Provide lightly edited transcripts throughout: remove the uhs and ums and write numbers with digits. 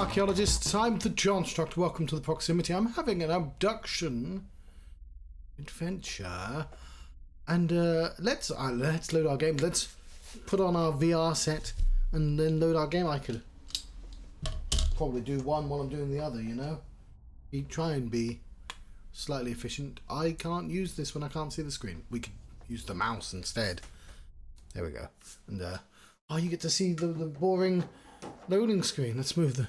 archaeologists, I'm the Johnstruct. Welcome to the proximity. I'm having an abduction adventure, and let's load our game. Let's put on our VR set and then load our game. I could probably do one while I'm doing the other, you know. Try and be slightly efficient. I can't use this when I can't see the screen. We could use the mouse instead. There we go. And oh, you get to see the boring loading screen. Let's move that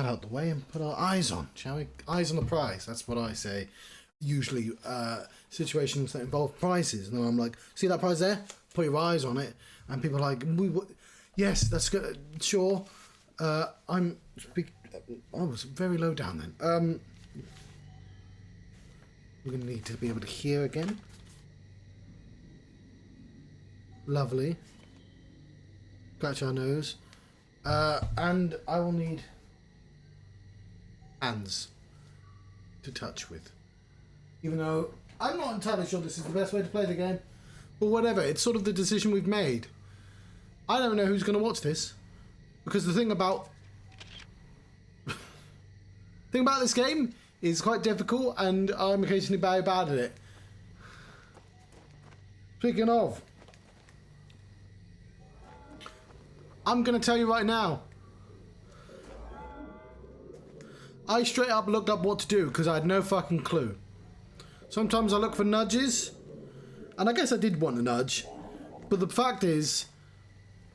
out the way and put our eyes on, shall we? Eyes on the prize. That's what I say. Usually situations that involve prizes. And I'm like, see that prize there? Put your eyes on it. And people are like, yes, that's good. Sure. I was very low down then. We're going to need to be able to hear again. Lovely. Scratch our nose. And I will need hands to touch with. Even though I'm not entirely sure this is the best way to play the game. But whatever, it's sort of the decision we've made. I don't know who's going to watch this. Because the thing about this game is quite difficult and I'm occasionally very bad at it. Speaking of, I'm going to tell you right now. I straight up looked up what to do because I had no fucking clue. Sometimes I look for nudges, and I guess I did want a nudge, but the fact is,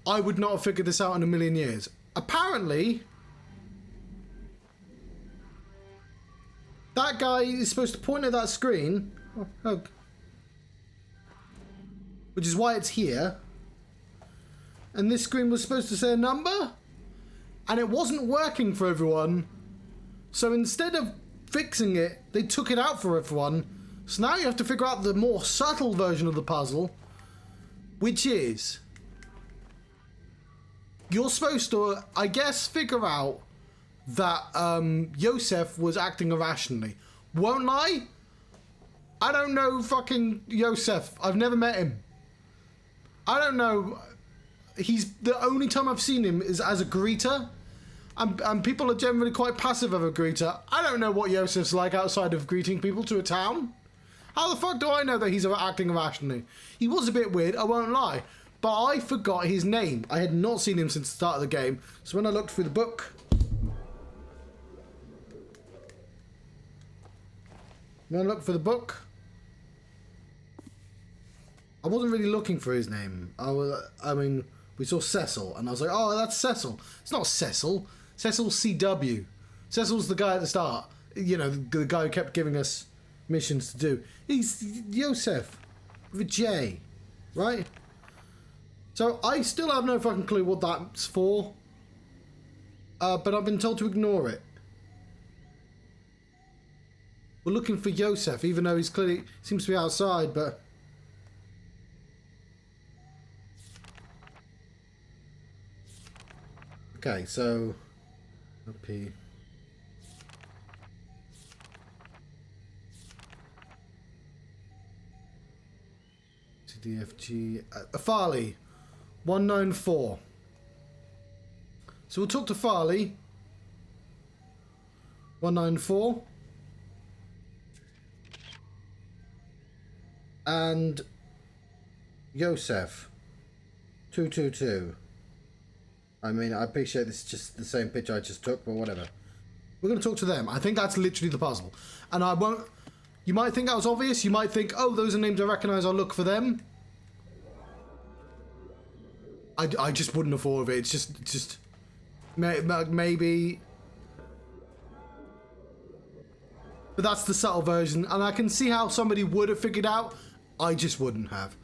I would not have figured this out in a million years. Apparently, that guy is supposed to point at that screen, which is why it's here, and this screen was supposed to say a number, and it wasn't working for everyone, so instead of fixing it, they took it out for everyone. So now you have to figure out the more subtle version of the puzzle, which is you're supposed to, I guess, figure out that Yosef was acting irrationally. Won't lie, I don't know fucking Yosef. I've never met him. I don't know. He's the only time I've seen him is as a greeter. And people are generally quite passive of a greeter. I don't know what Yosef's like outside of greeting people to a town. How the fuck do I know that he's acting irrationally? He was a bit weird, I won't lie. But I forgot his name. I had not seen him since the start of the game. So when I looked through the book... I wasn't really looking for his name. I mean, we saw Cecil, and I was like, oh, that's Cecil. It's not Cecil. Cecil's CW. Cecil's the guy at the start. You know, the guy who kept giving us missions to do. He's Yosef with a J, right? So I still have no fucking clue what that's for. But I've been told to ignore it. We're looking for Yosef, even though he's clearly seems to be outside, but... Okay, so... P. CDFG... Farley. 194. So we'll talk to Farley. 194. And Yosef 222. I mean, I appreciate this is just the same picture I just took, but whatever. We're going to talk to them. I think that's literally the puzzle. And I won't... You might think that was obvious. You might think, oh, those are names I recognise, I'll look for them. I just wouldn't have thought of it. It's just... Maybe... But that's the subtle version. And I can see how somebody would have figured out. I just wouldn't have.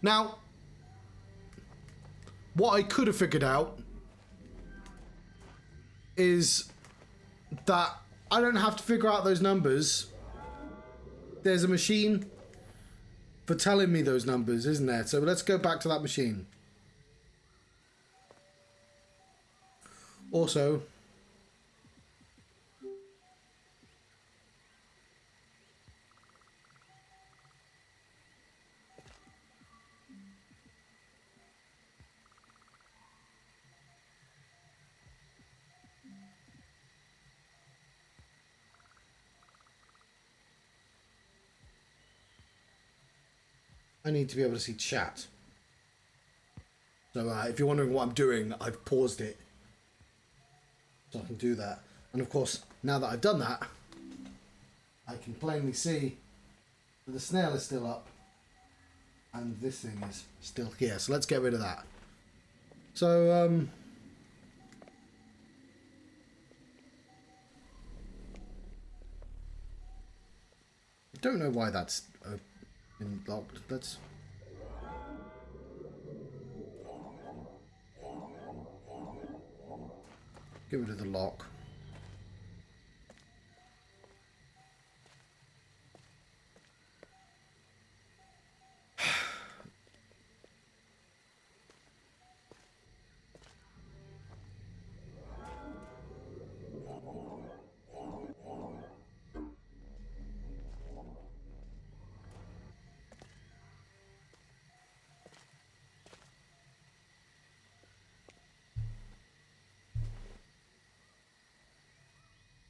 Now... What I could have figured out is that I don't have to figure out those numbers. There's a machine for telling me those numbers, isn't there? So let's go back to that machine. Also, I need to be able to see chat. So if you're wondering what I'm doing, I've paused it so I can do that. And of course, now that I've done that, I can plainly see that the snail is still up and this thing is still here. So let's get rid of that. So, I don't know why that's been locked. Let's... get rid of the lock.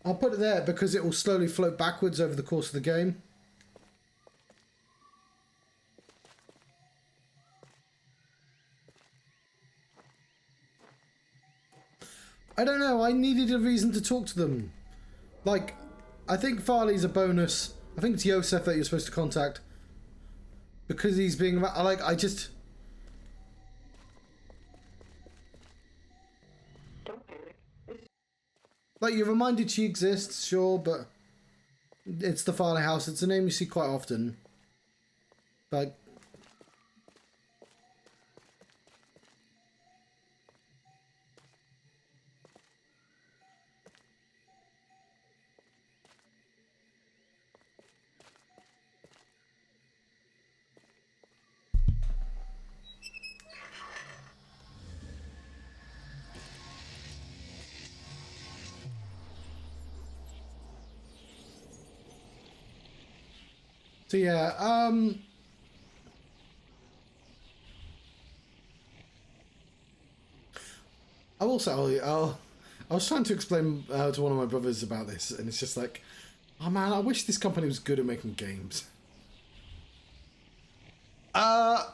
I'll put it there because it will slowly float backwards over the course of the game. I don't know, I needed a reason to talk to them. Like, I think Farley's a bonus. I think it's Yosef that you're supposed to contact. Because he's being... like, I just... like, you're reminded she exists, sure, but... it's the Farley house. It's a name you see quite often. Like... so yeah, I will say, I was trying to explain to one of my brothers about this, and it's just like, oh man, I wish this company was good at making games. I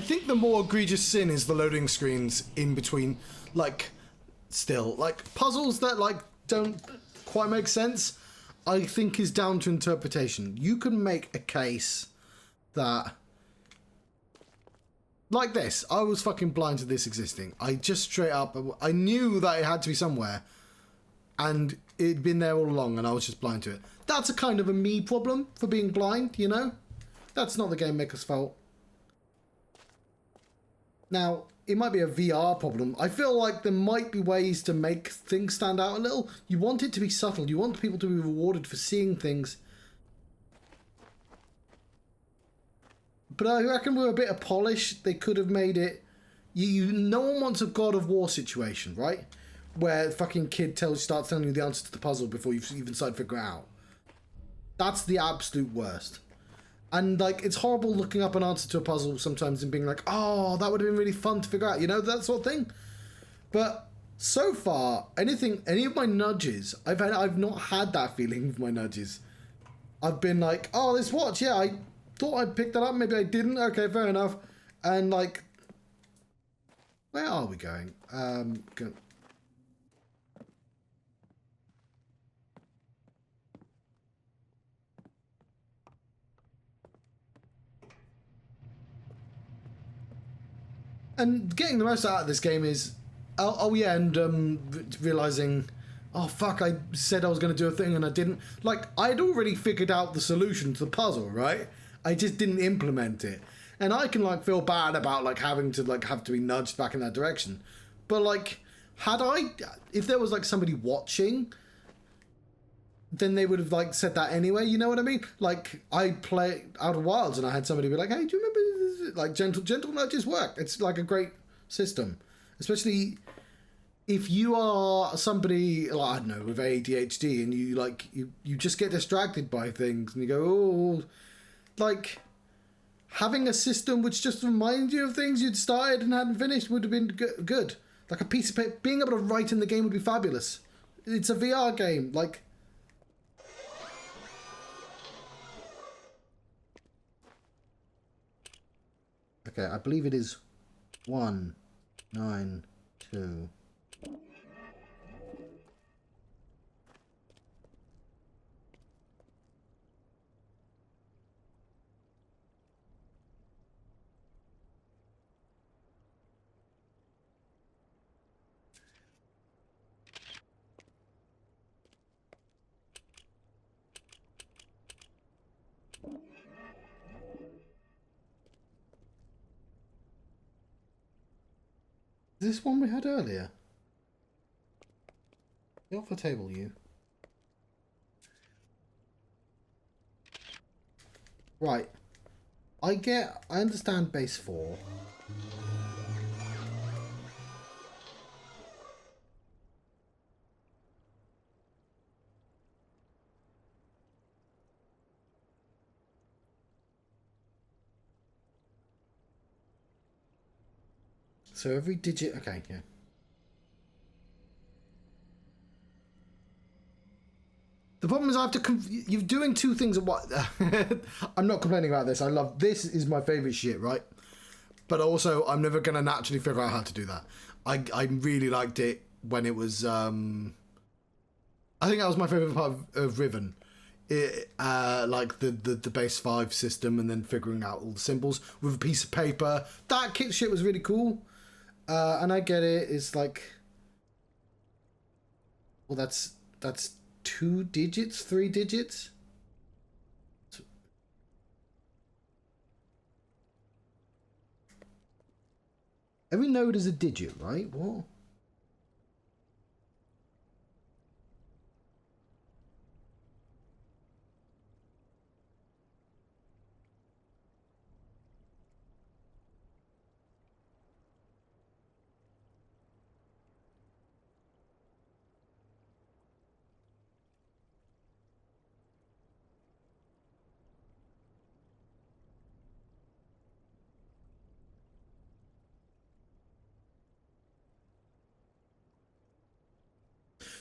think the more egregious sin is the loading screens in between, like, still, like, puzzles that, like, don't quite make sense, I think is down to interpretation. You can make a case that... like this. I was fucking blind to this existing. I just straight up... I knew that it had to be somewhere. And it'd been there all along and I was just blind to it. That's a kind of a me problem for being blind, you know? That's not the game maker's fault. Now, it might be a VR problem. I feel like there might be ways to make things stand out a little. You want it to be subtle. You want people to be rewarded for seeing things. But I reckon with a bit of polish, they could have made it... no one wants a God of War situation, right? Where the fucking kid starts telling you the answer to the puzzle before you've even started to figure it out. That's the absolute worst. And, like, it's horrible looking up an answer to a puzzle sometimes and being like, oh, that would have been really fun to figure out, you know, that sort of thing. But so far, any of my nudges, I've not had that feeling with my nudges. I've been like, oh, this watch, yeah, I thought I'd picked that up, maybe I didn't, okay, fair enough. And, like, where are we going? And getting the most out of this game is, oh yeah, and realizing, oh fuck, I said I was going to do a thing and I didn't. Like, I'd already figured out the solution to the puzzle, right? I just didn't implement it. And I can, like, feel bad about, like, having to, like, have to be nudged back in that direction. But, like, if there was, like, somebody watching, then they would have, like, said that anyway, you know what I mean? Like, I play Outer Wilds and I had somebody be like, hey, do you remember this? Like, gentle nudges work. It's, like, a great system. Especially if you are somebody, like, I don't know, with ADHD and you, like, you just get distracted by things and you go, oh, like, having a system which just reminds you of things you'd started and hadn't finished would have been good. Like, a piece of paper, being able to write in the game would be fabulous. It's a VR game, like... Okay, I believe it is 192. Is this one we had earlier? Get off the table, you. Right. I understand base 4. So every digit, okay, yeah. The problem is I have to, you're doing two things at once. I'm not complaining about this. I love, this is my favorite shit, right? But also, I'm never going to naturally figure out how to do that. I really liked it when it was, I think that was my favorite part of Riven. Like the base 5 system and then figuring out all the symbols with a piece of paper. That kit shit was really cool. And I get it. It's like, well, that's 2 digits, 3 digits. Every node is a digit, right? What?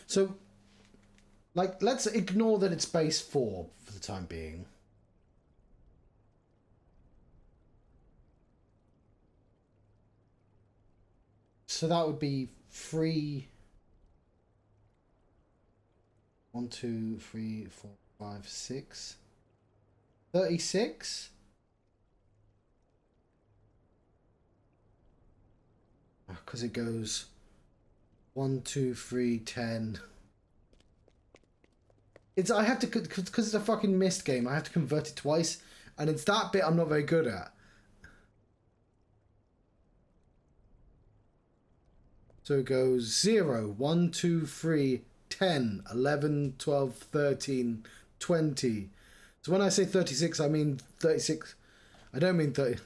So, like, let's ignore that it's base 4 for the time being. So that would be 3. 1, 2, 3, 4, 5, 6. 36? Because it goes 1, 2, 3, 10. I have to, because it's a fucking mist game, I have to convert it twice, and it's that bit I'm not very good at. So it goes 0, 1, 2, 3, 10, 11, 12, 13, 20. So when I say 36, I mean 36. I don't mean 30.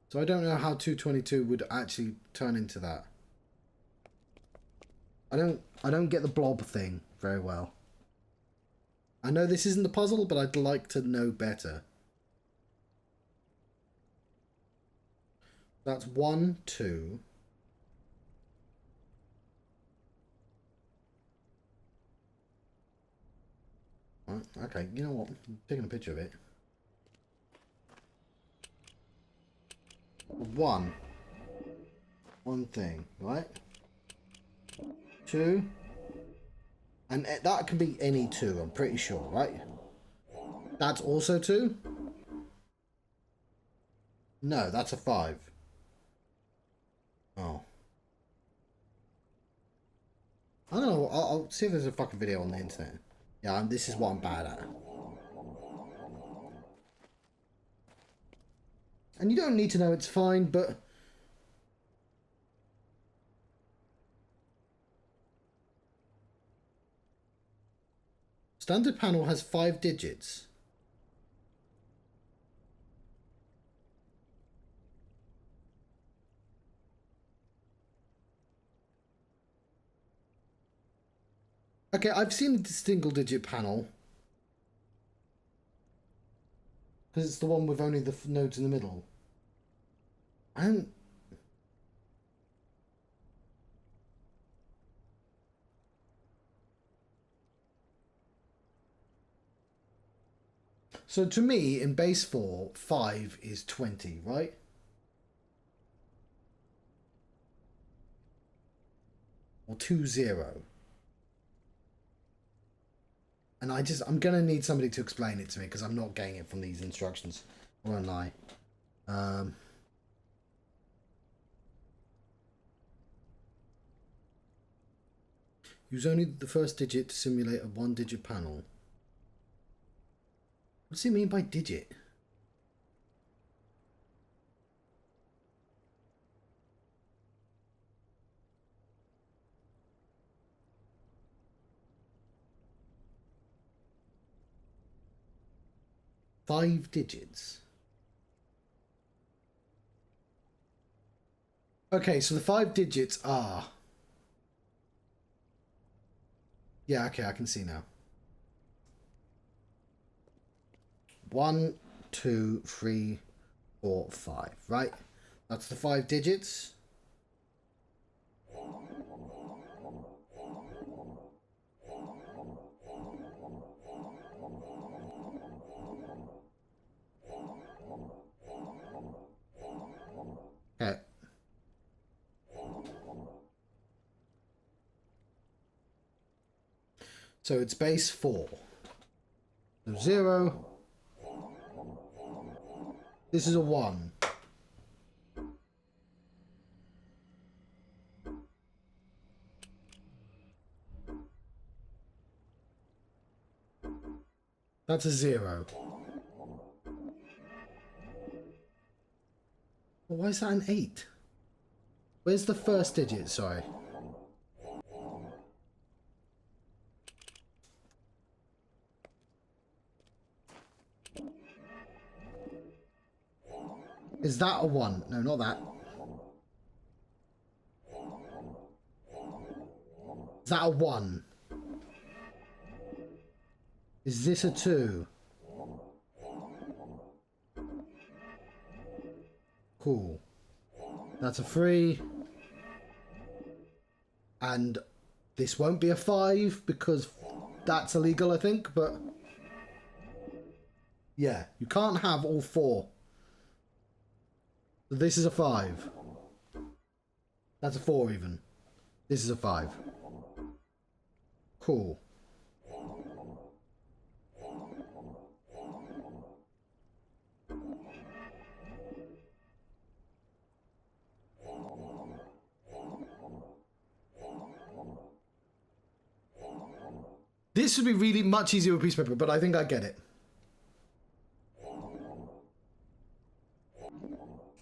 So I don't know how 222 would actually turn into that. I don't get the blob thing very well. I know this isn't the puzzle, but I'd like to know better. That's 1, 2. Right, okay, you know what? I'm taking a picture of it. 1 thing, right? 2. And that can be any 2, I'm pretty sure, right? That's also 2? No, that's a 5. Oh. I don't know, I'll see if there's a fucking video on the internet. Yeah, this is what I'm bad at. And you don't need to know, it's fine, but... Standard panel has 5 digits. Okay, I've seen the single digit panel. Because it's the one with only the nodes in the middle. I don't... So to me, in base 4, 5 is 20, right? Or 20. And I'm going to need somebody to explain it to me because I'm not getting it from these instructions. Won't lie. Use only the first digit to simulate a 1-digit panel. What does he mean by digit? Five digits. Okay, so the 5 digits are... Yeah, okay, I can see now. 1, 2, 3, 4, 5, right? That's the 5 digits. Okay. So it's base 4. So 0. This is a 1. That's a 0. Well, why is that an 8? Where's the first digit? Sorry. Is that a 1? No, not that. Is that a 1? Is this a 2? Cool. That's a 3. And this won't be a 5 because that's illegal, I think, but... Yeah, you can't have all 4. So this is a 5. That's a 4 even. This is a 5. Cool. This would be really much easier with piece of paper, but I think I get it.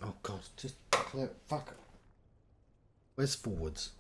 Oh god, just clear. Fuck. Where's forwards?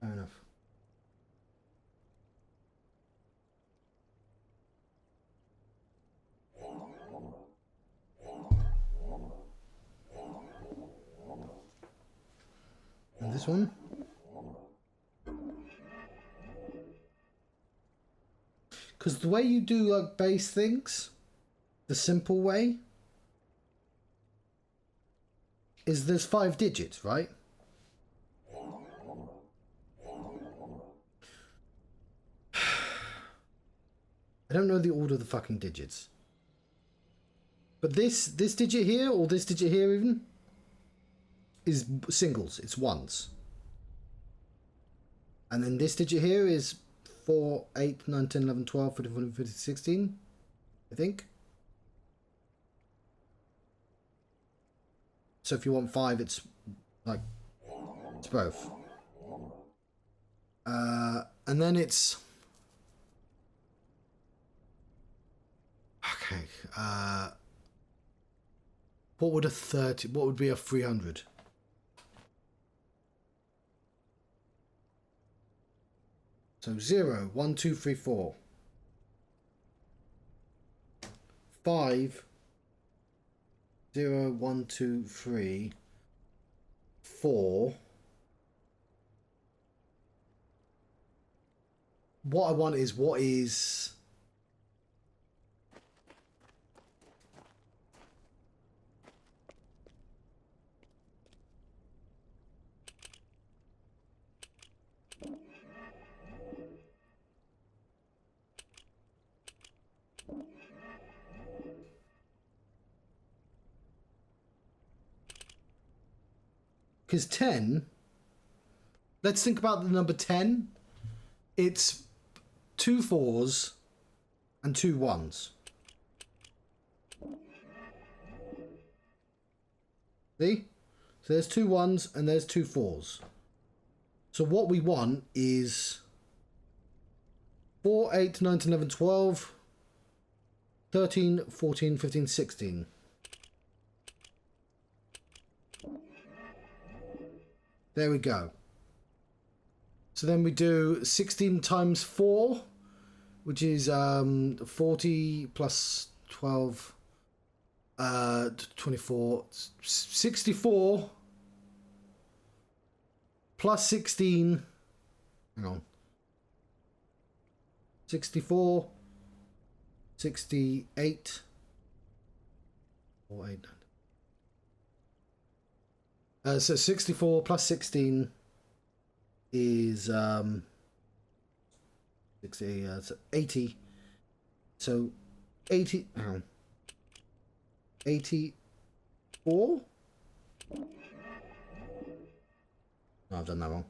Fair enough. And this one? Because the way you do like base things, the simple way, is there's 5 digits, right? I don't know the order of the fucking digits. But this digit here, or this digit here even, is singles. It's ones. And then this digit here is 4, 8, 9, 10, 11, 12, 14, 15, 15, 16, I think. So if you want 5, it's like, it's both. And then it's... Okay, what would be a 300? So So 0, 1, 2, 3, 4. 5, 0, 1, 2, 3, 4. What I want is what is... Because 10, let's think about the number 10. It's 2 4s and 2 1s. See? So there's 2 1s and there's 2 4s. So what we want is 4, 8, 9, 10, 11, 12, 13, 14, 15, 16. There we go. So then we do 16 times 4, which is 40 plus 12, 24, 64 plus 16. Hang on. 64, 68, 4, 8, 9. So 64 plus 16 is 60, so 80. So 80. Hang on. 84. No, I've done that wrong.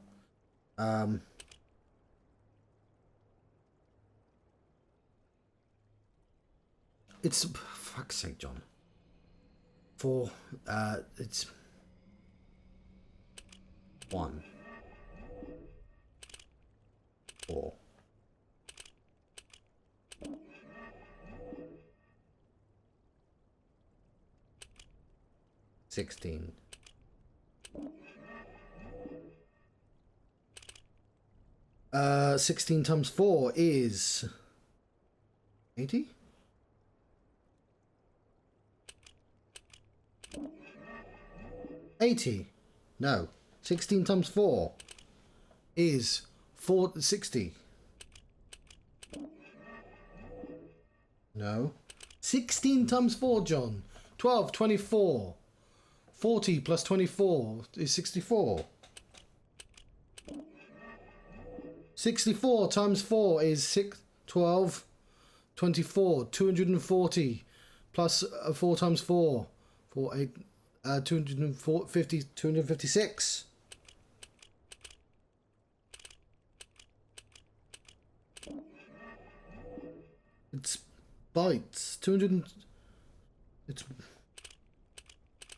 It's fuck's sake, John. It's 1, 4. 16. 16 times 4 is 80? No. 16 times 4 is 60. No. 16 times 4, John. 12, 24. 40 plus 24 is 64. 64 times 4 is 12, 24, 240 plus 4 times 4, 8, 250, 256. It's bytes. 200. It's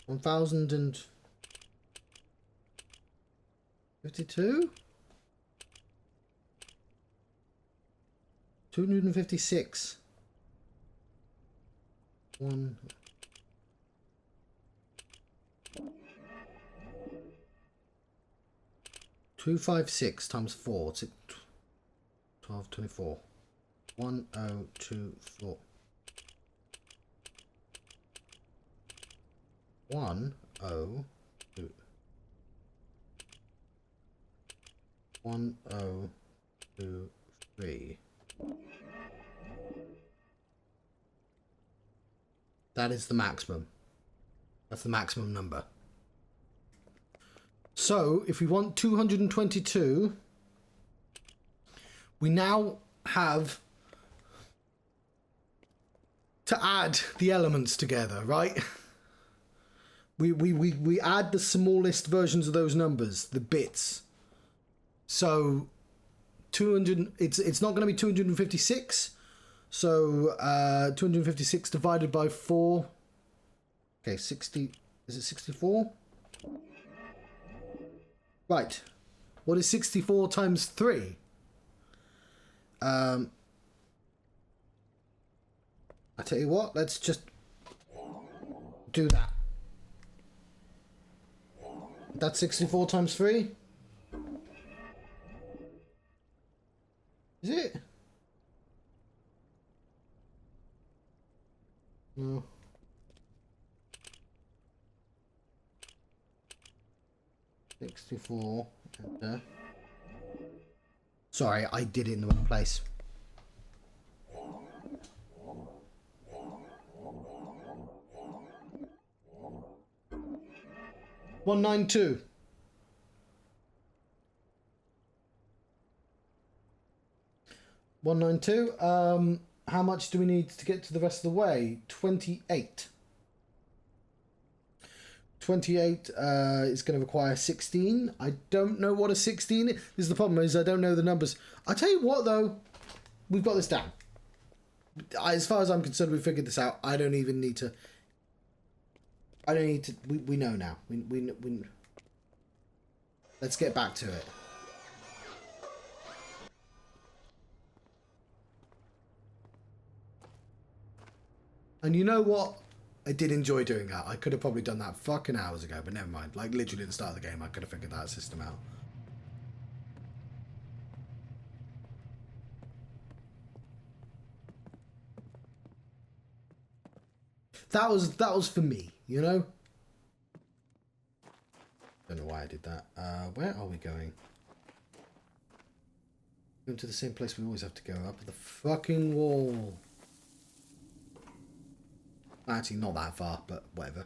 1052. 256. 1. 256 times 4. 12, 24. 1024. 102. 1023. That is the maximum. That's the maximum number. So, if we want 222, we now have to add the elements together, right? We add the smallest versions of those numbers, the bits. So 200, it's not going to be 256. So 256 divided by 4. Okay, 60. Is it 64? Right. What is 64 times 3? I tell you what, let's just do that. That's 64 times 3. Is it? No. $64. Enter. Sorry, I did it in the wrong place. $192. $192. How much do we need to get to the rest of the way? 28. 28 is going to require 16. I don't know what a 16 is. This is the problem, is I don't know the numbers. I tell you what, though, we've got this down. As far as I'm concerned, we figured this out. I don't even need to. I don't need to. We know now. We let's get back to it. And you know what? I did enjoy doing that. I could have probably done that fucking hours ago, but never mind. Like, literally at the start of the game, I could have figured that system out. That was for me, you know? Don't know why I did that. Where are we going? Going to the same place we always have to go. Up the fucking wall. Actually, not that far, but whatever.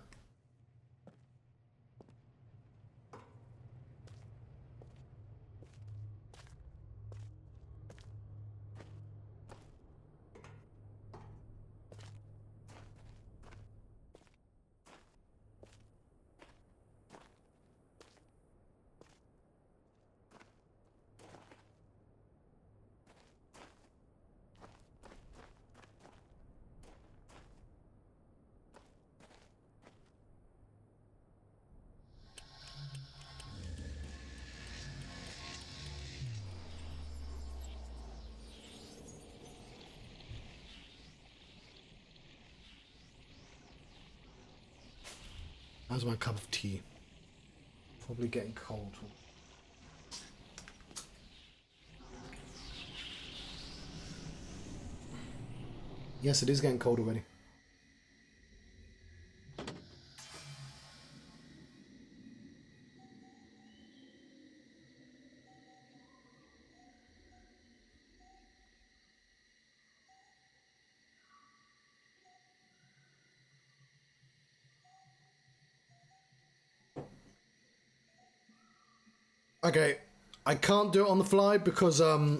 How's my cup of tea? Probably getting cold. Yes, it is getting cold already. Okay, I can't do it on the fly because I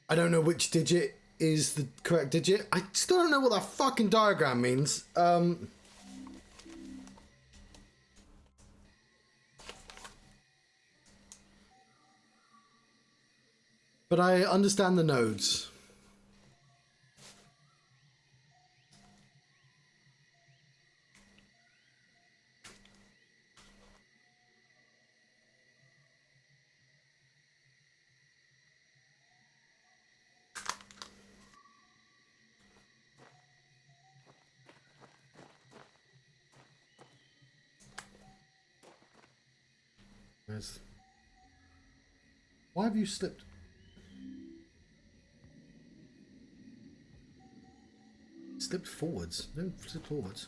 don't know which digit is the correct digit. I still don't know what that fucking diagram means. But I understand the nodes. Why have you slipped? Slipped forwards. Don't slip forwards.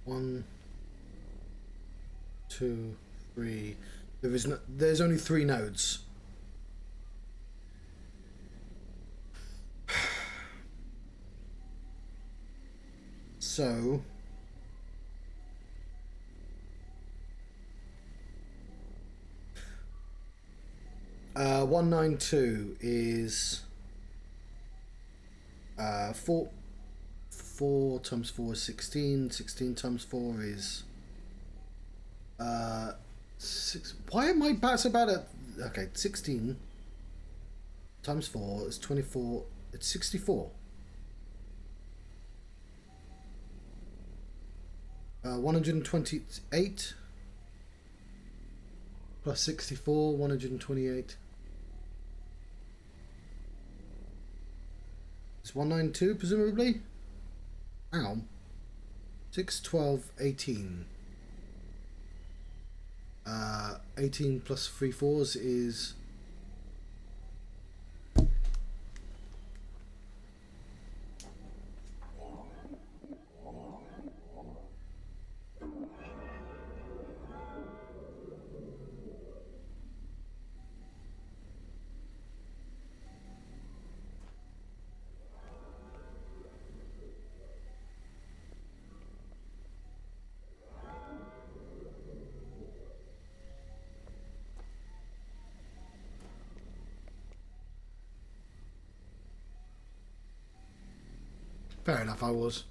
One, two, three. There's only 3 nodes. So 192 is 4 times 4 is 16. 16 times 4 is 6. Why am I bad about it? Okay, 16 times 4 is 24. It's 64. 128 plus 64, 128. It's 192 presumably. Ow. 6, 12, 18. 18 plus 3 fours is... Fair enough, I was.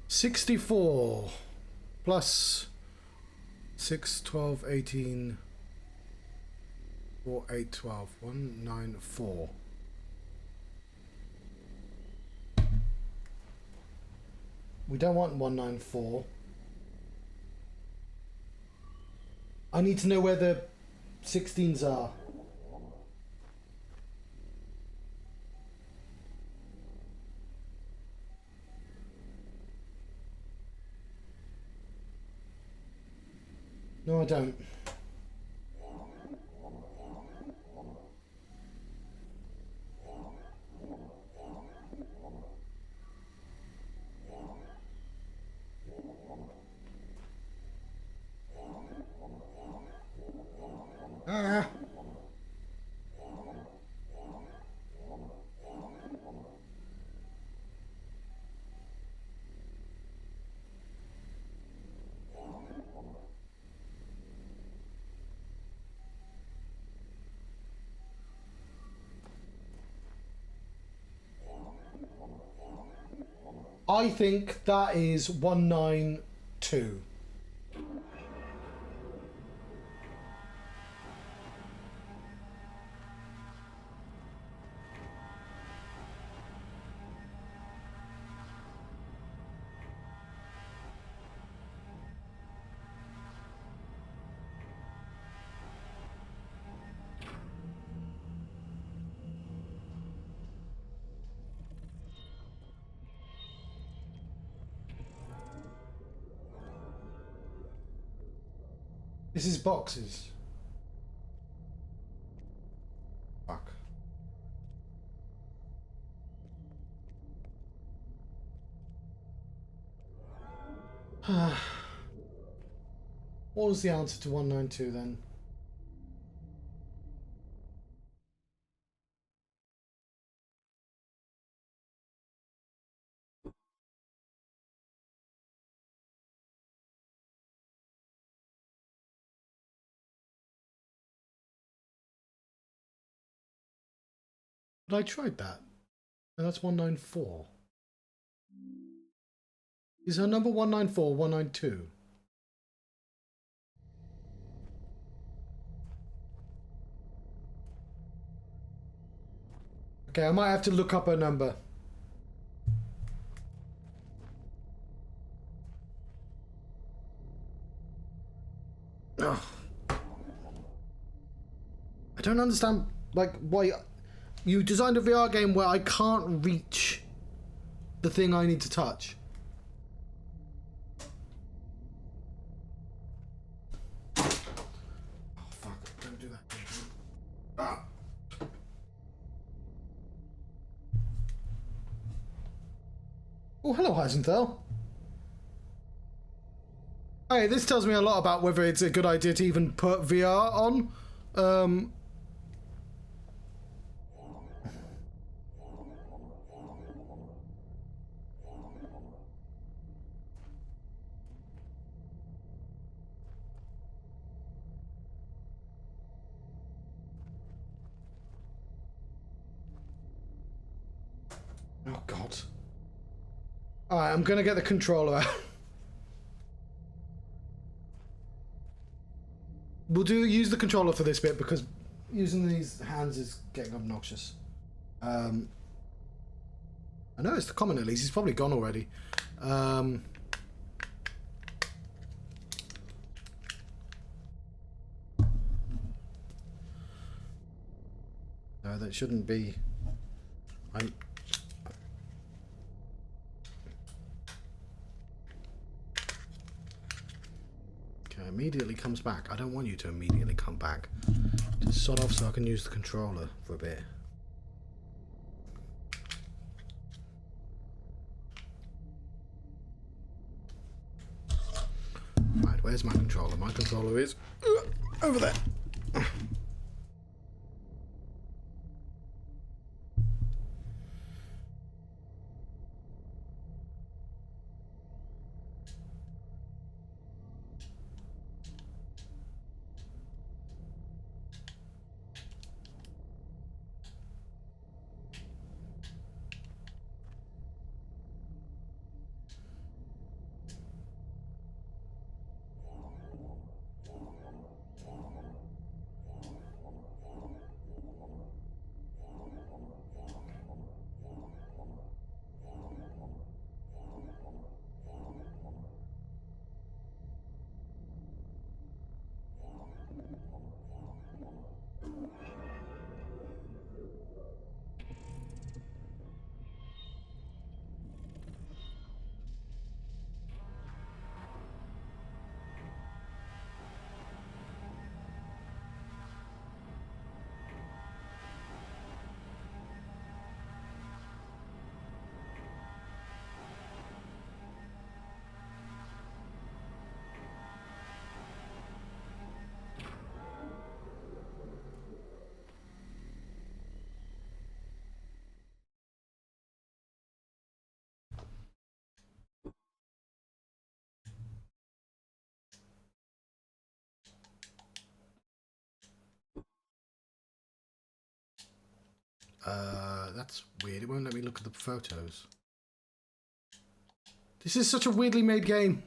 $64 plus 6, 12, 18, 4, 8, 12, 194. We don't want 194. I need to know where the 16s are. No, I don't. Ah. I think that is 192. This is boxes. Fuck. What was the answer to 192 then? But I tried that. And that's 194. Is her number 194 or 192? Okay, I might have to look up her number. Ugh. I don't understand, like, why you designed a VR game where I can't reach the thing I need to touch. Oh, fuck. Don't do that. Ah. Oh, hello, Heisenthal. Hey, this tells me a lot about whether it's a good idea to even put VR on. Oh, God. Alright, I'm gonna get the controller out. We'll use the controller for this bit because using these hands is getting obnoxious. I know it's the comment at least. He's probably gone already. No, that shouldn't be. Okay, immediately comes back. I don't want you to immediately come back. Just sod off so I can use the controller for a bit. Right, where's my controller? My controller is over there. That's weird. It won't let me look at the photos. This is such a weirdly made game.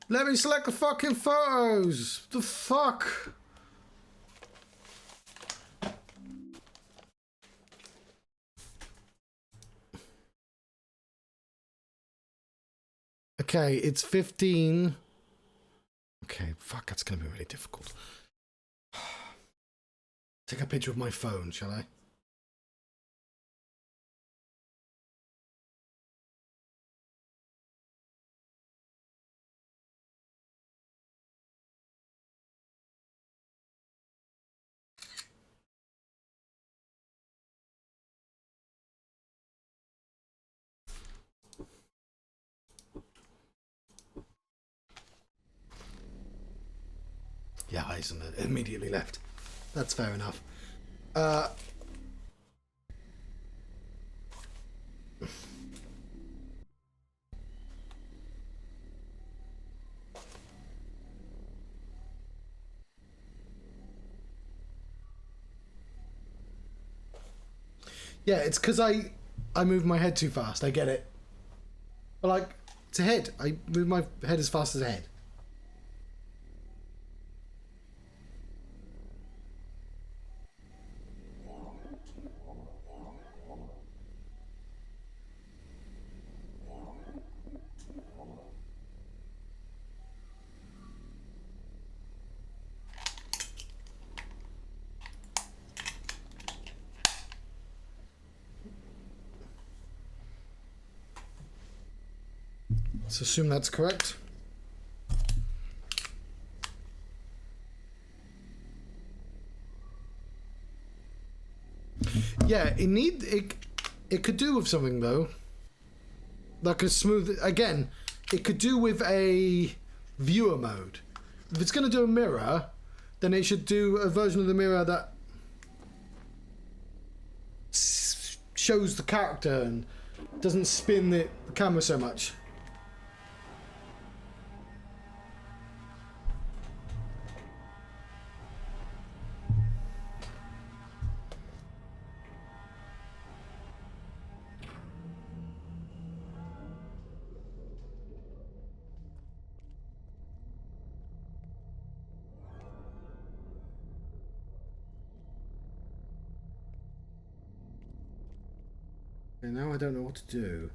Let me select the fucking photos. The fuck? Okay, it's 15. Okay, fuck, that's gonna be really difficult. Take a picture of my phone, shall I? Yeah, Eisen immediately left. That's fair enough. Yeah, it's because I move my head too fast. I get it. But like, it's a head. I move my head as fast as a head. Let's assume that's correct. Yeah, it could do with something though. Like a smooth... Again, it could do with a viewer mode. If it's going to do a mirror, then it should do a version of the mirror that shows the character and doesn't spin the camera so much. And now I don't know what to do.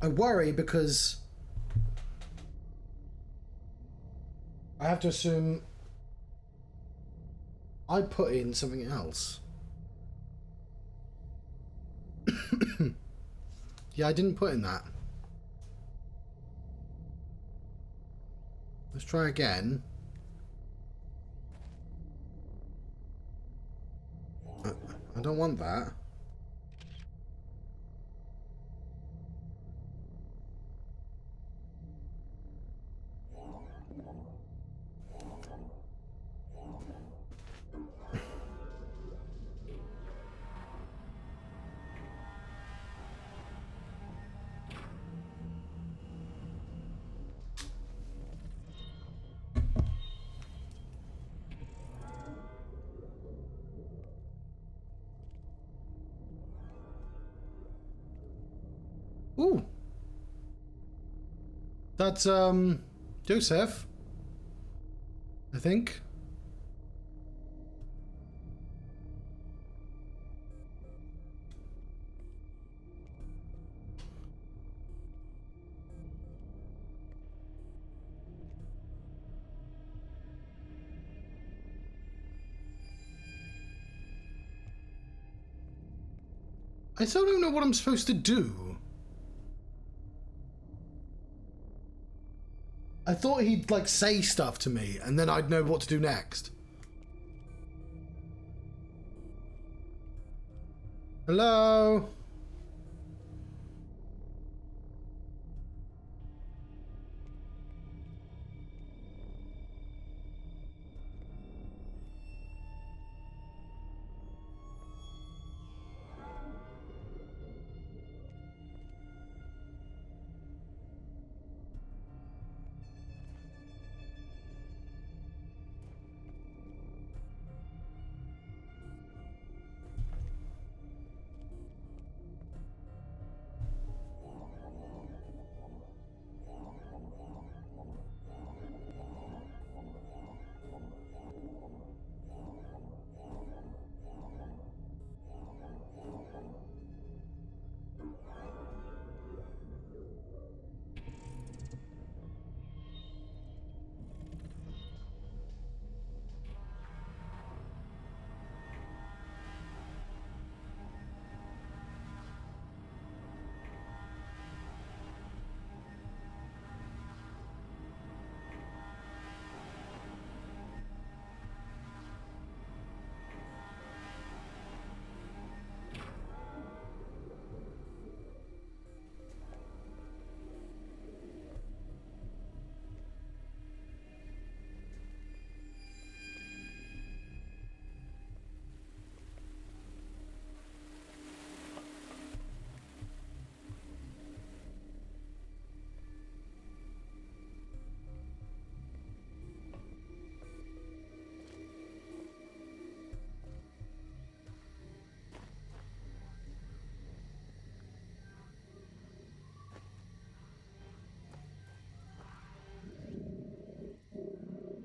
I worry because I have to assume I put in something else. Yeah, I didn't put in that. Let's try again. I don't want that. Ooh. That's, Joseph. I think. I still don't know what I'm supposed to do. I thought he'd, like, say stuff to me, and then I'd know what to do next. Hello?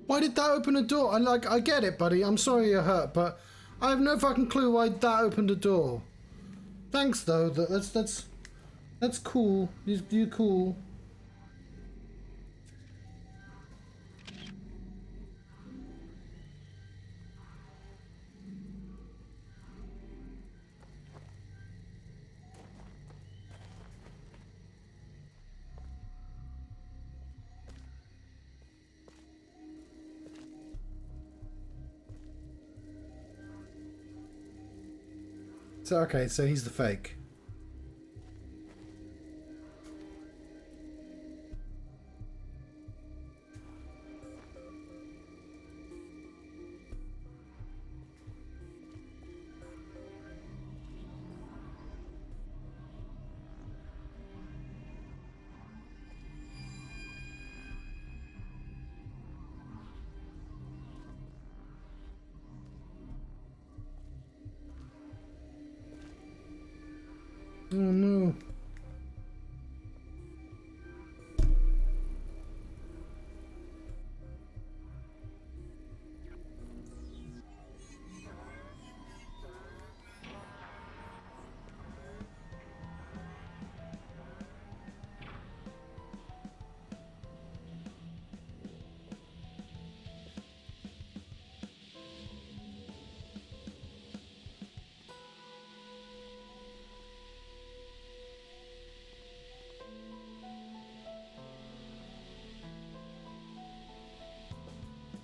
Why did that open a door? I get it, buddy. I'm sorry you're hurt, but I have no fucking clue why that opened a door. Thanks, though. That's cool. You're cool. So, okay, so he's the fake. Oh no.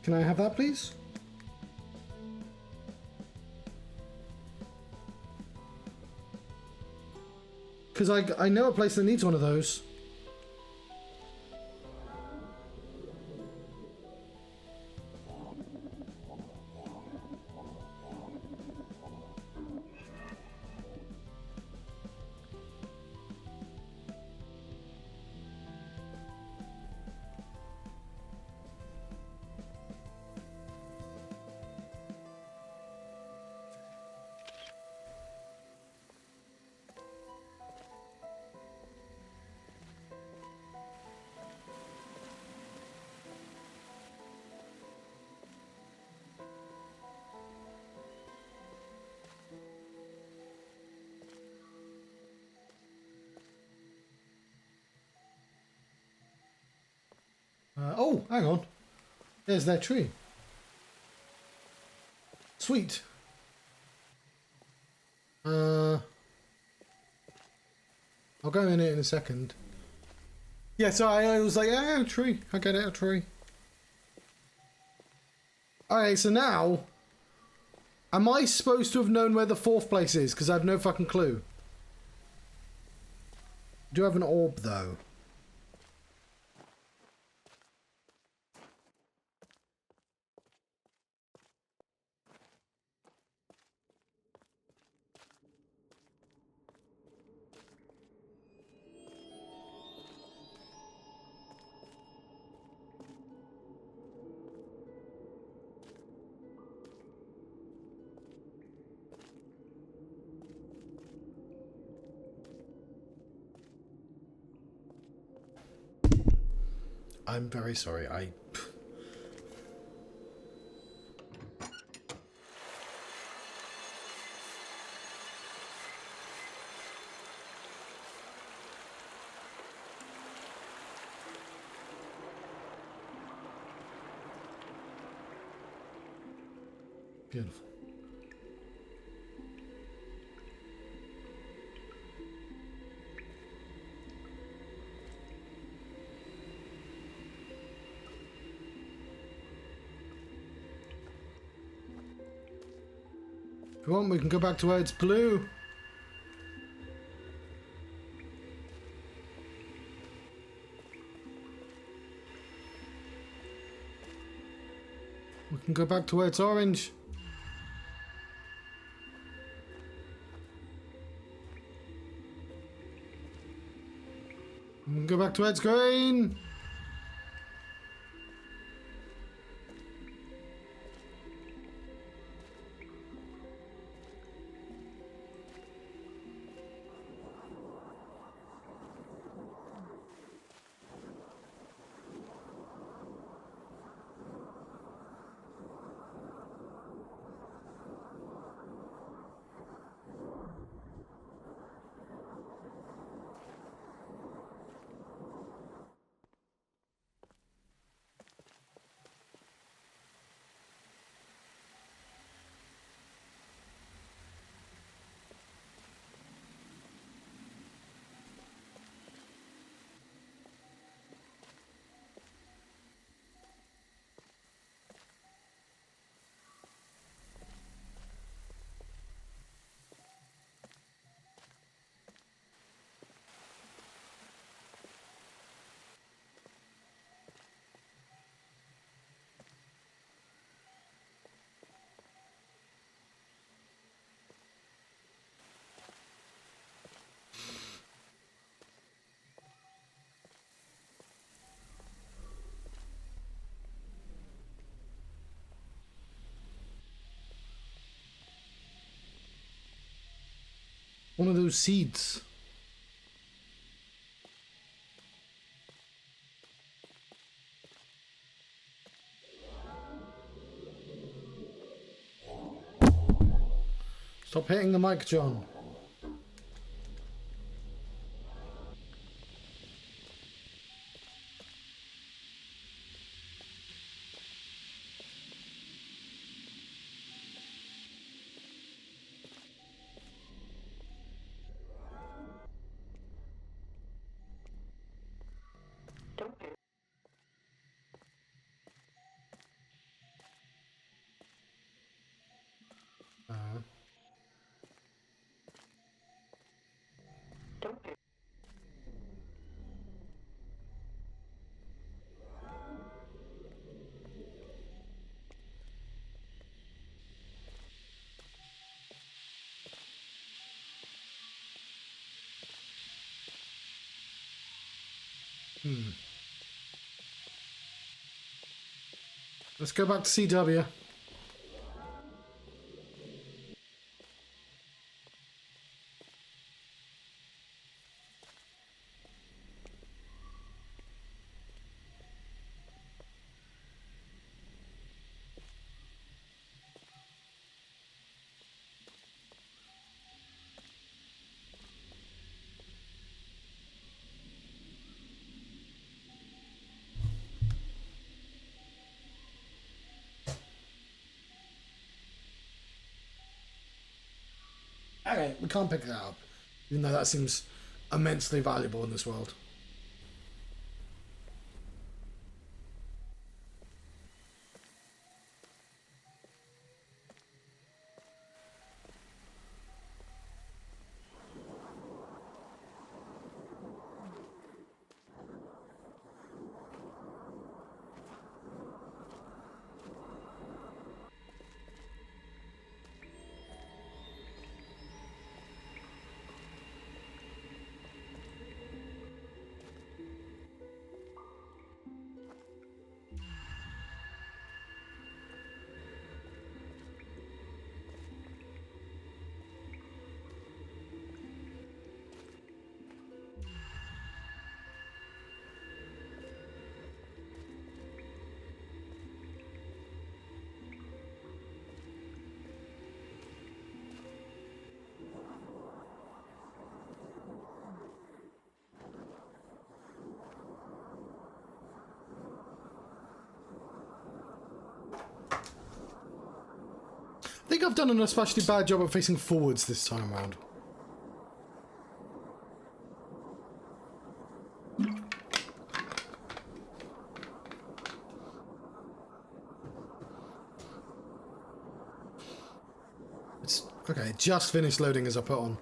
Can I have that, please? Because I know a place that needs one of those. Oh, hang on. There's that tree. Sweet. I'll go in it in a second. Yeah, so I was like, yeah, a tree. I get it, a tree. Alright, so now... Am I supposed to have known where the fourth place is? Because I have no fucking clue. I do have an orb, though. I'm very sorry, Beautiful. If you want, we can go back to where it's blue. We can go back to where it's orange. We can go back to where it's green. One of those seeds. Stop hitting the mic, John. Let's go back to CW. Okay, we can't pick that up. Even though that seems immensely valuable in this world. I think I've done an especially bad job of facing forwards this time around. It's okay, just finished loading as I put on.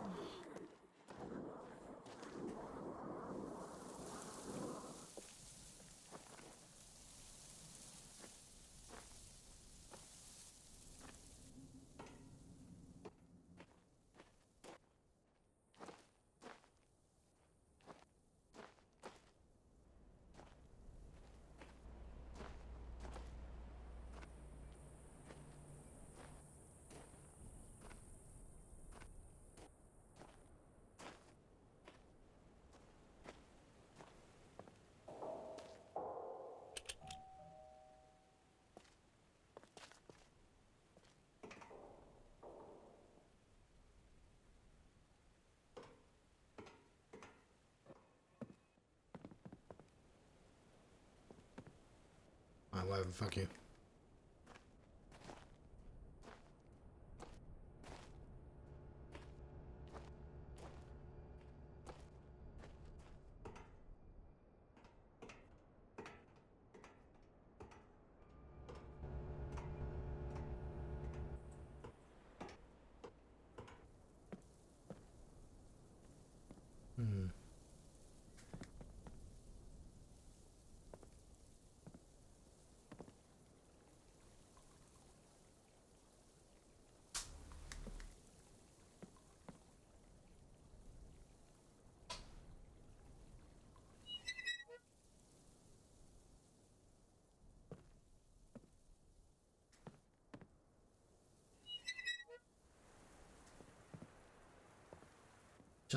Alright, whatever, fuck you.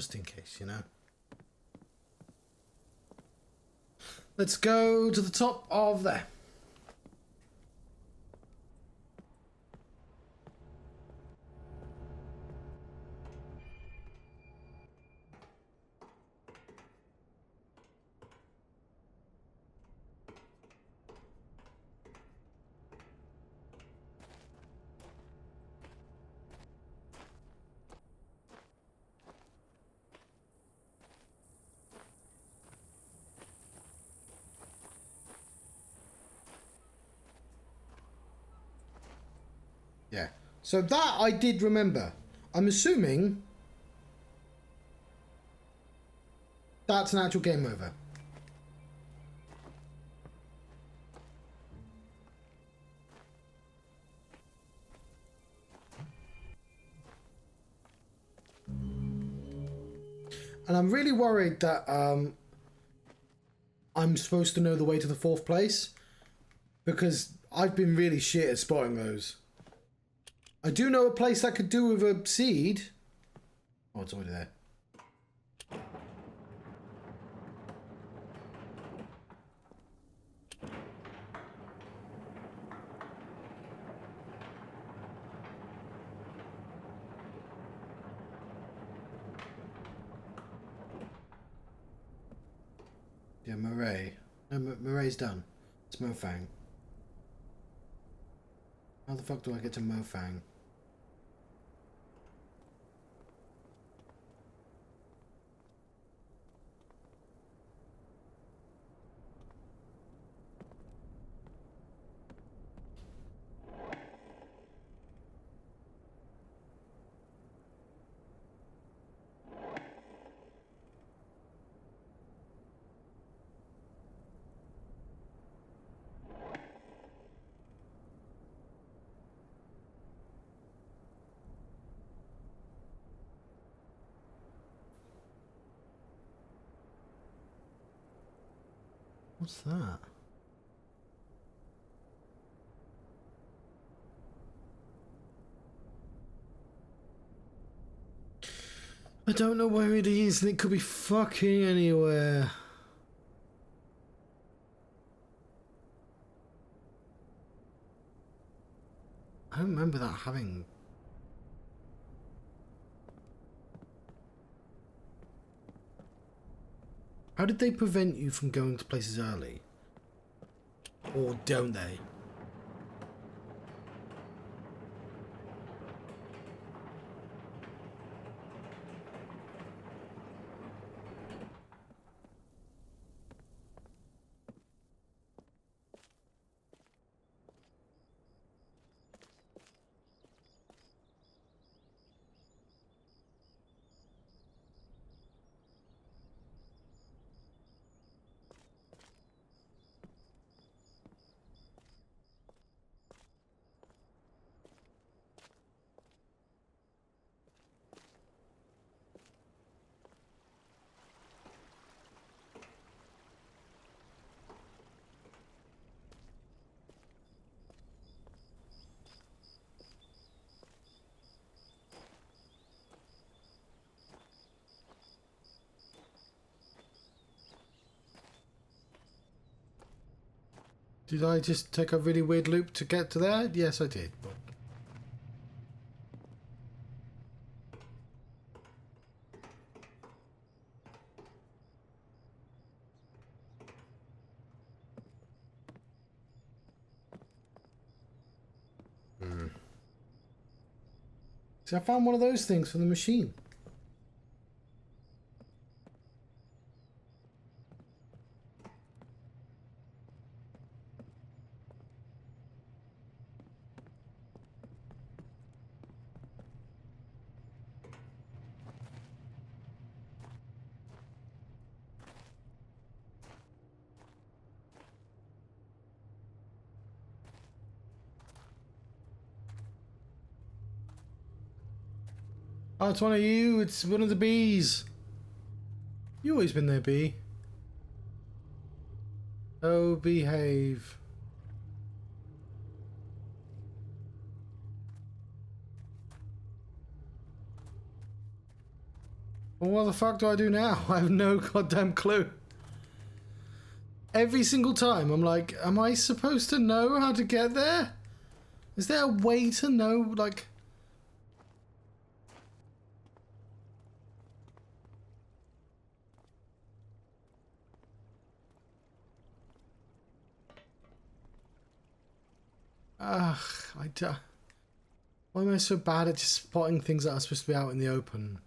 just in case, you know. Let's go to the top of there. Yeah. So that I did remember. I'm assuming that's an actual game over. And I'm really worried that I'm supposed to know the way to the 4th place, because I've been really shit at spotting those. I do know a place that could do with a seed. Oh, it's already there. Yeah, Murray. No, Murray's done. It's Mofang. How the fuck do I get to Mofang? What's that? I don't know where it is, and it could be fucking anywhere. I don't remember that having... How did they prevent you from going to places early? Or don't they? Did I just take a really weird loop to get to there? Yes, I did. But... See, I found one of those things from the machine. Oh, it's one of you. It's one of the bees. You always been there, bee. Oh, behave. Well, what the fuck do I do now? I have no goddamn clue. Every single time I'm like, am I supposed to know how to get there? Is there a way to know, like... Ugh, why am I so bad at just spotting things that are supposed to be out in the open?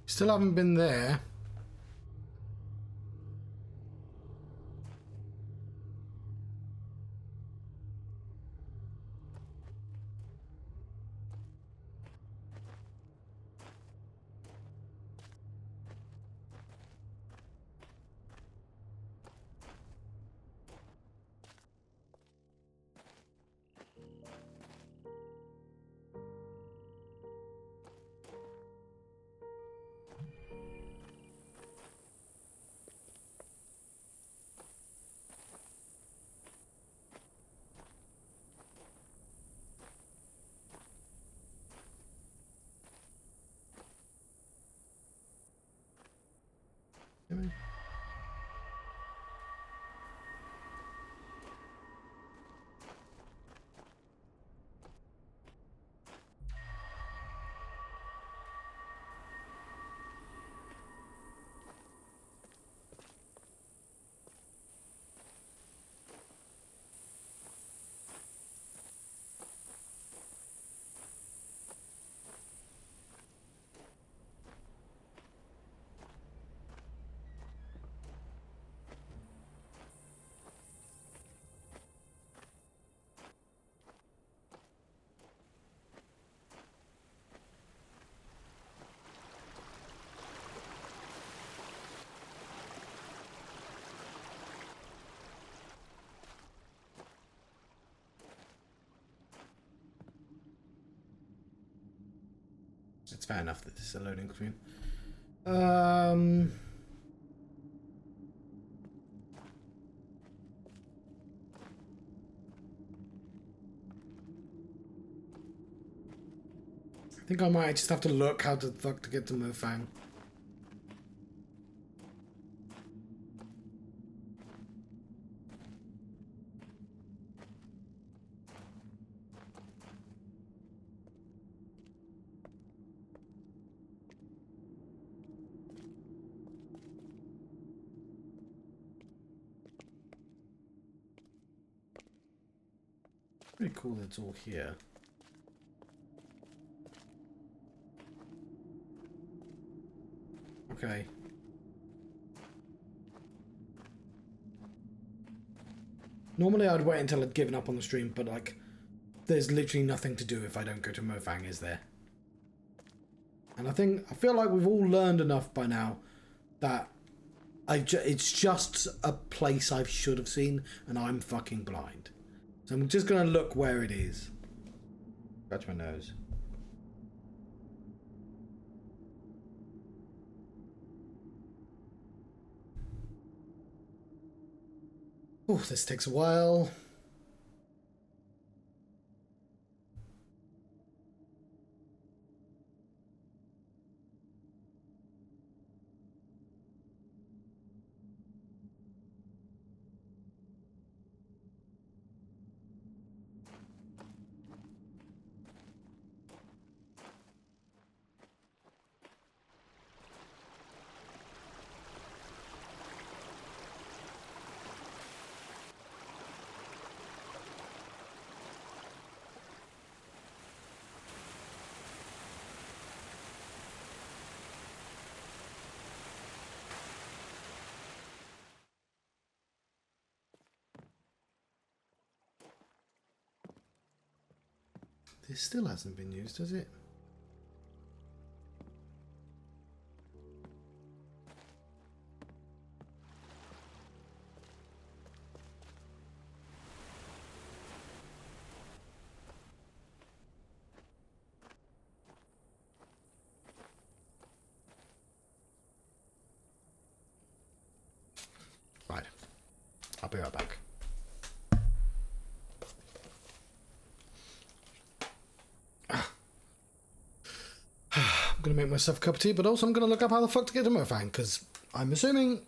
Still haven't been there. It's fair enough that this is a loading screen. I think I might just have to look how the fuck to get to Mofang. Pretty cool that it's all here. Okay. Normally I'd wait until I'd given up on the stream, but like, there's literally nothing to do if I don't go to Mofang, is there? And I feel like we've all learned enough by now that it's just a place I should have seen, and I'm fucking blind. So I'm just gonna look where it is. Scratch my nose. Oh, this takes a while. This still hasn't been used, has it? Right. I'll be right back. I'm going to make myself a cup of tea, but also I'm going to look up how the fuck to get a Mofang, because I'm assuming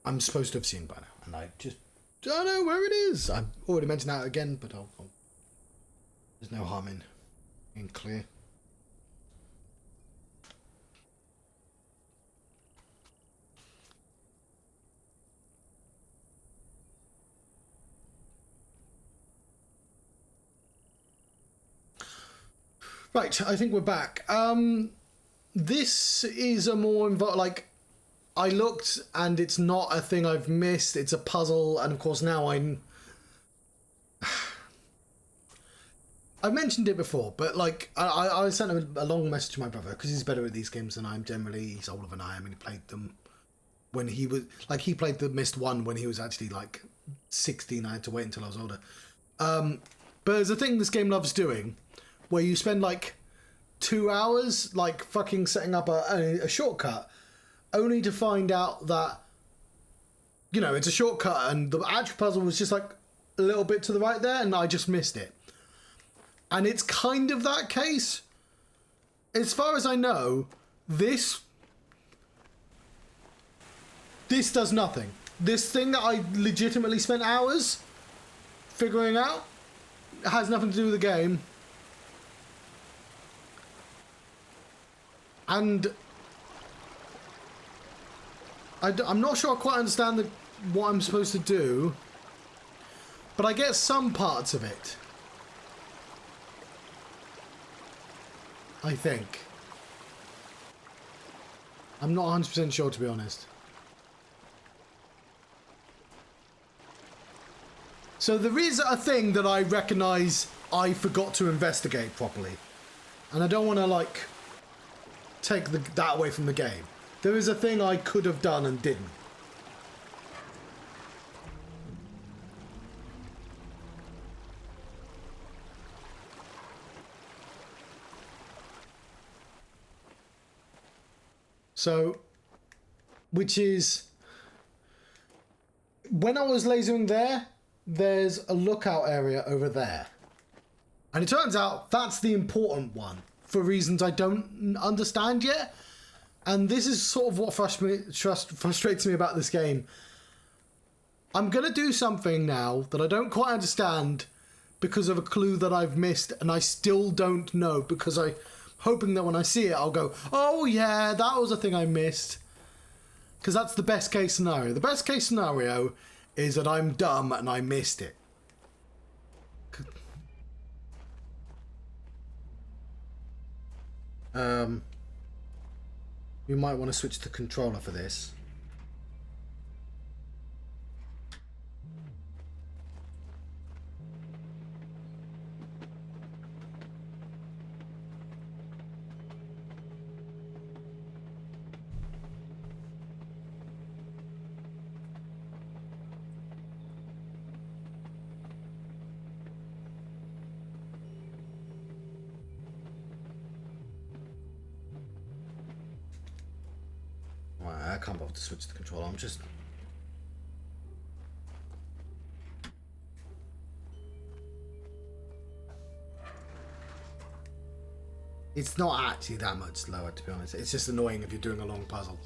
I'm supposed to have seen by now, and I just don't know where it is. I've already mentioned that again, but there's no harm in being clear. Right, I think we're back. This is a more like, I looked and it's not a thing I've missed. It's a puzzle, and of course now I mentioned it before, but like I sent him a long message to my brother because he's better at these games than I am generally. He's older than I am, and he played them when he was like, he played the Mist 1 when he was actually like 16. I had to wait until I was older. But there's a thing this game loves doing, where you spend like 2 hours like fucking setting up a shortcut, only to find out that, you know, it's a shortcut and the actual puzzle was just like a little bit to the right there and I just missed it. And it's kind of that case. As far as I know, this does nothing. This thing that I legitimately spent hours figuring out has nothing to do with the game. And I'm not sure I quite understand what I'm supposed to do, but I get some parts of it. I think. I'm not 100% sure, to be honest. So there is a thing that I recognise I forgot to investigate properly. And I don't want to, like, take that away from the game. There is a thing I could have done and didn't. So, which is, when I was lasering there, there's a lookout area over there. And it turns out that's the important one, for reasons I don't understand yet. And this is sort of what frustrates me about this game. I'm going to do something now that I don't quite understand because of a clue that I've missed, and I still don't know, because I'm hoping that when I see it, I'll go, oh yeah, that was a thing I missed. Because that's the best case scenario. The best case scenario is that I'm dumb and I missed it. You might want to switch the controller for this. I can't bother to switch the controller. I'm just... It's not actually that much slower, to be honest. It's just annoying if you're doing a long puzzle.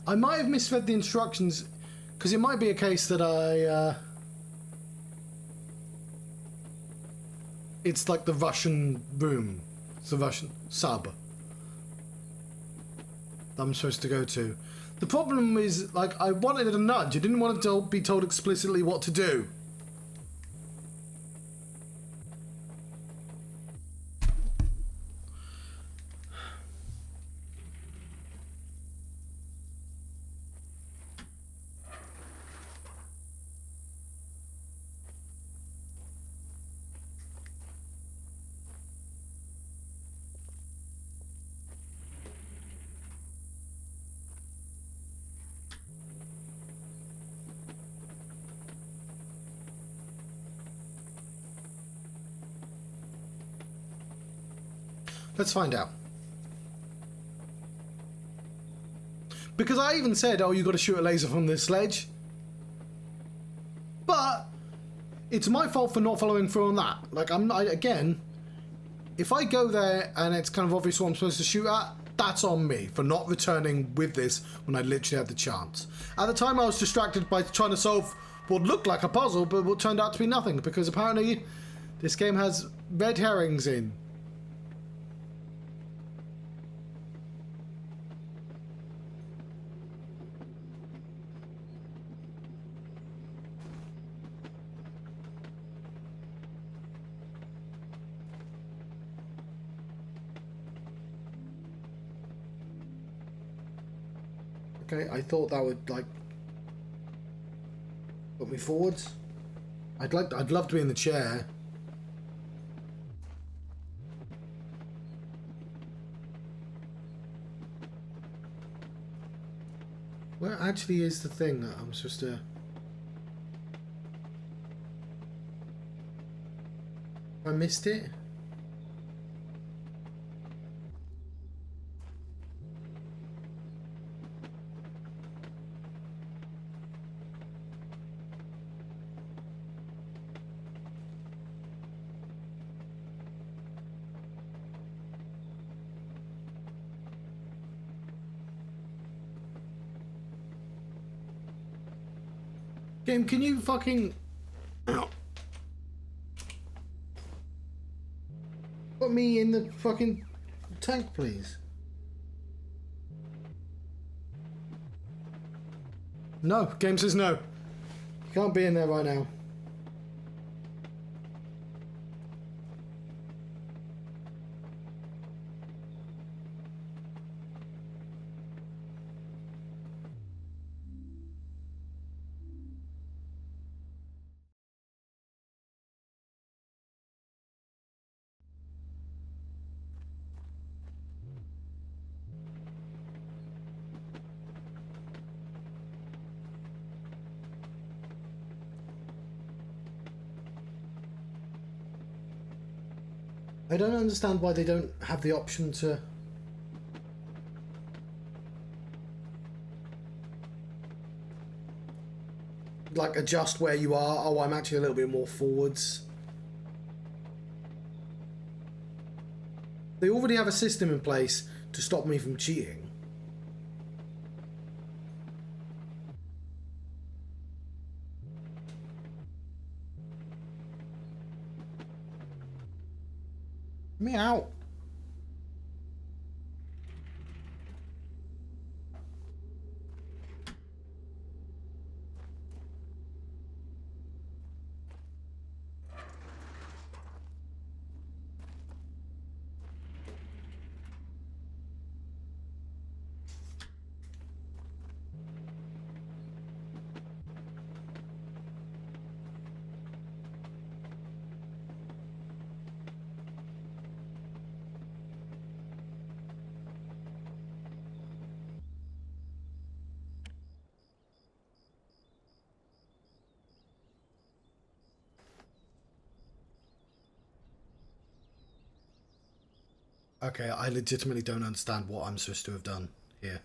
I might have misread the instructions, because it might be a case that it's like the Russian room. It's the Russian sub that I'm supposed to go to. The problem is, like, I wanted a nudge. I didn't want to be told explicitly what to do. Let's find out. Because I even said, oh, you got to shoot a laser from this sledge. But it's my fault for not following through on that. Like, again, if I go there and it's kind of obvious what I'm supposed to shoot at, that's on me for not returning with this when I literally had the chance. At the time, I was distracted by trying to solve what looked like a puzzle, but what turned out to be nothing, because apparently this game has red herrings in. Okay, I thought that would, like, put me forwards. I'd love to be in the chair. Where actually is the thing that I'm supposed to... I missed it? Game, can you fucking... put me in the fucking tank, please? No, game says no. You can't be in there right now. I don't understand why they don't have the option to... like, adjust where you are. Oh, I'm actually a little bit more forwards. They already have a system in place to stop me from cheating. Me out. Okay, I legitimately don't understand what I'm supposed to have done here.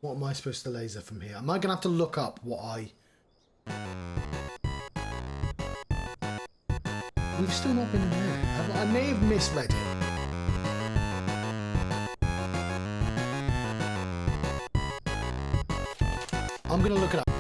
What am I supposed to laser from here? Am I going to have to look up what I... We've still not been in there. I may have misread it. I'm going to look it up.